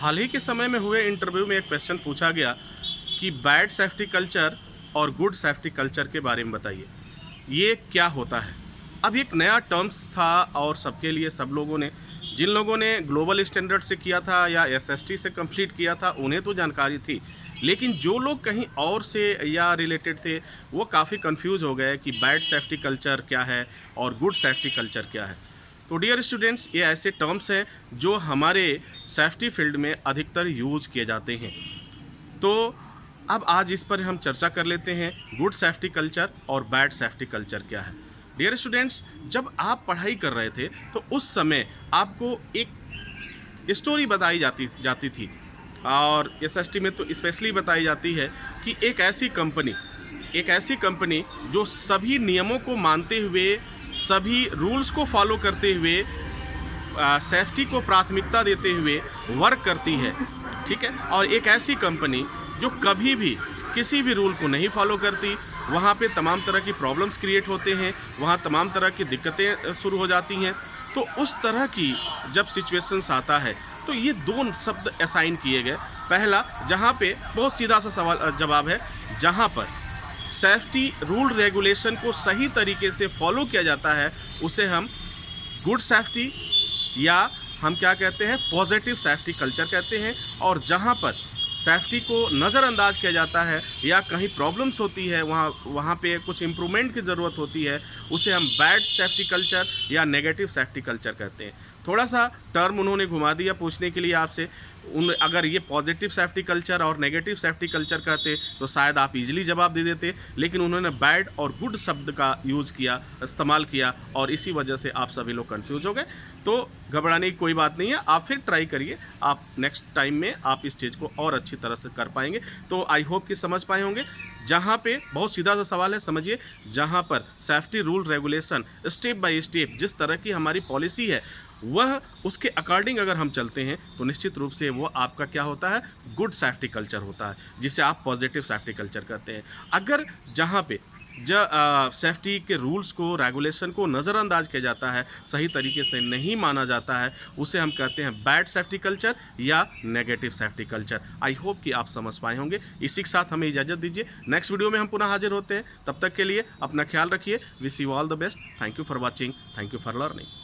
हाल ही के समय में हुए इंटरव्यू में एक क्वेश्चन पूछा गया कि बैड सेफ्टी कल्चर और गुड सेफ्टी कल्चर के बारे में बताइए, ये क्या होता है। अब एक नया टर्म्स था और सबके लिए, सब लोगों ने, जिन लोगों ने ग्लोबल स्टैंडर्ड से किया था या एसएसटी से कंप्लीट किया था उन्हें तो जानकारी थी, लेकिन जो लोग कहीं और से या रिलेटेड थे वो काफ़ी कंफ्यूज हो गए कि बैड सेफ्टी कल्चर क्या है और गुड सेफ्टी कल्चर क्या है। तो डियर स्टूडेंट्स, ये ऐसे टर्म्स हैं जो हमारे सेफ्टी फील्ड में अधिकतर यूज किए जाते हैं। तो अब आज इस पर हम चर्चा कर लेते हैं, गुड सेफ्टी कल्चर और बैड सेफ्टी कल्चर क्या है। डियर स्टूडेंट्स, जब आप पढ़ाई कर रहे थे तो उस समय आपको एक स्टोरी बताई जाती थी और एसएसटी में तो स्पेशली बताई जाती है कि एक ऐसी कंपनी जो सभी नियमों को मानते हुए, सभी रूल्स को फॉलो करते हुए, सेफ्टी को प्राथमिकता देते हुए वर्क करती है, ठीक है। और एक ऐसी कंपनी जो कभी भी किसी भी रूल को नहीं फॉलो करती, वहाँ पे तमाम तरह की प्रॉब्लम्स क्रिएट होते हैं, वहाँ तमाम तरह की दिक्कतें शुरू हो जाती हैं। तो उस तरह की जब सिचुएशंस आता है तो ये दो शब्द असाइन किए गए। पहला, जहाँ पे बहुत सीधा सा सवाल जवाब है, जहाँ पर सेफ्टी रूल रेगुलेशन को सही तरीके से फॉलो किया जाता है उसे हम गुड सेफ्टी या हम क्या कहते हैं, पॉजिटिव सेफ्टी कल्चर कहते हैं। और जहाँ पर सेफ्टी को नज़रअंदाज किया जाता है या कहीं प्रॉब्लम्स होती है, वहाँ पे कुछ इम्प्रूवमेंट की ज़रूरत होती है, उसे हम बैड सेफ्टी कल्चर या नेगेटिव सेफ्टी कल्चर कहते हैं। थोड़ा सा टर्म उन्होंने घुमा दिया पूछने के लिए आपसे। अगर ये पॉजिटिव सेफ्टी कल्चर और नेगेटिव सेफ्टी कल्चर कहते तो शायद आप इजीली जवाब दे देते, लेकिन उन्होंने बैड और गुड शब्द का यूज़ किया, इस्तेमाल किया, और इसी वजह से आप सभी लोग कंफ्यूज हो गए। तो घबराने की कोई बात नहीं है, आप फिर ट्राई करिए, आप नेक्स्ट टाइम में आप इस चीज़ को और अच्छी तरह से कर पाएंगे। तो आई होप कि समझ पाए होंगे। जहाँ पे बहुत सीधा सा सवाल है, समझिए, जहाँ पर safety rule regulation step by step जिस तरह की हमारी पॉलिसी है वह उसके अकॉर्डिंग अगर हम चलते हैं तो निश्चित रूप से वो आपका क्या होता है, गुड सेफ्टी कल्चर होता है, जिसे आप पॉजिटिव सेफ्टी कल्चर कहते हैं। अगर जहाँ पे सेफ्टी के रूल्स को, रेगुलेशन को नज़रअंदाज किया जाता है, सही तरीके से नहीं माना जाता है, उसे हम कहते हैं बैड सेफ्टी कल्चर या negative safety culture. I hope कि आप समझ पाए होंगे। इसी के साथ हमें इजाज़त दीजिए, नेक्स्ट वीडियो में हम पुनः हाजिर होते हैं। तब तक के लिए अपना ख्याल रखिए। Wish you all the best. Thank you for watching, thank you for learning.